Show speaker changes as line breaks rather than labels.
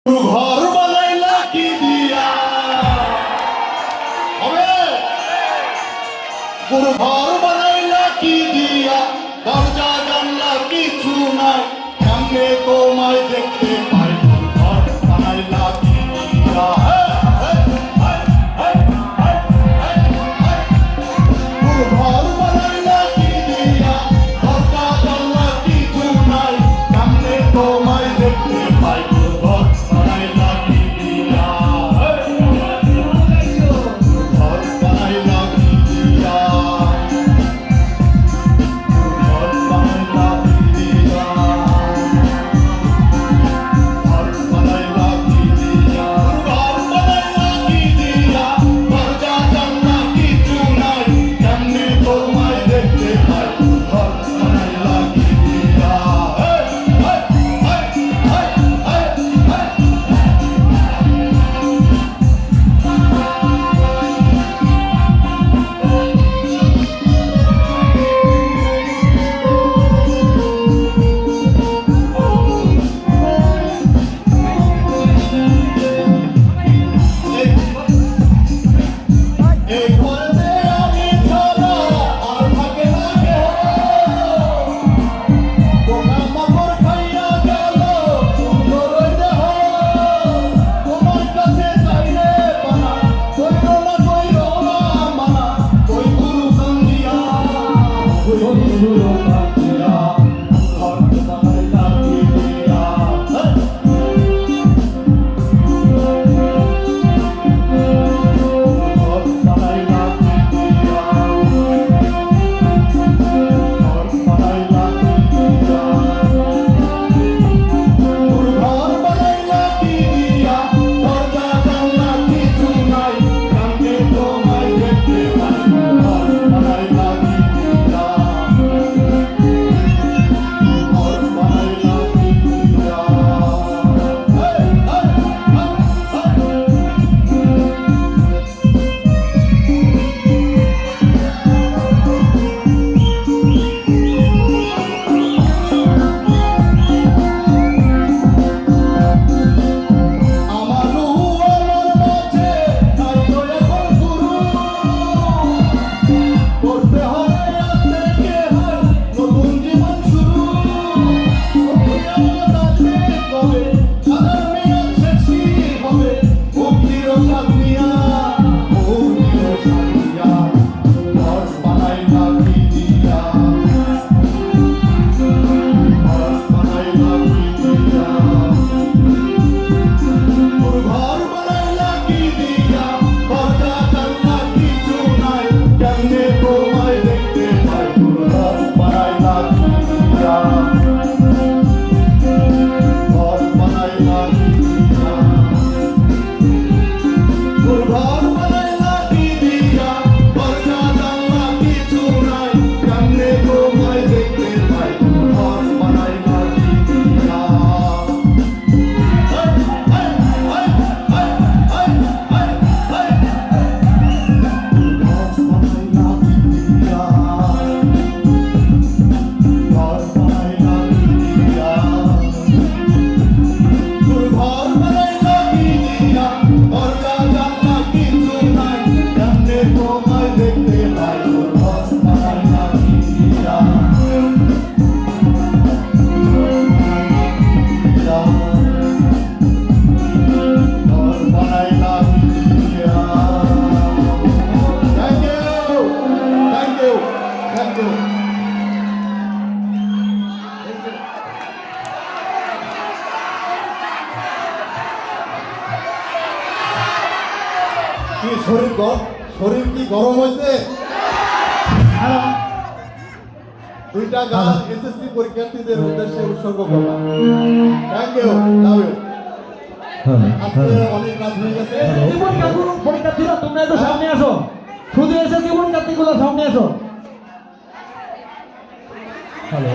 ঘর বানাইলা কি দিয়া হবে পুরো ঘর বানাইলা কি দিয়া দরজা জানলা কিছু নাই সামনে তোমায় দেখতে পাই ঘর বানাইলা কি দিয়া পুরো ঘর বানাইলা কি দিয়া দরজা জানলা কিছু নাই সামনে তোমায় দেখতে পাই শরীর কি গরম হয়েছে? দুইটা গান এসএসসি পরীক্ষার্থীদের উদ্দেশ্যে উৎসর্গ করলাম। Thank you, love you. আজকে অনেক রাত হয়ে গেছে।
জীবন কাকুর পরীক্ষার্থীরা তোমরা একটু সামনে আসো, শুধু এসএসসি পরীক্ষার্থীগুলো সামনে আসো। হ্যালো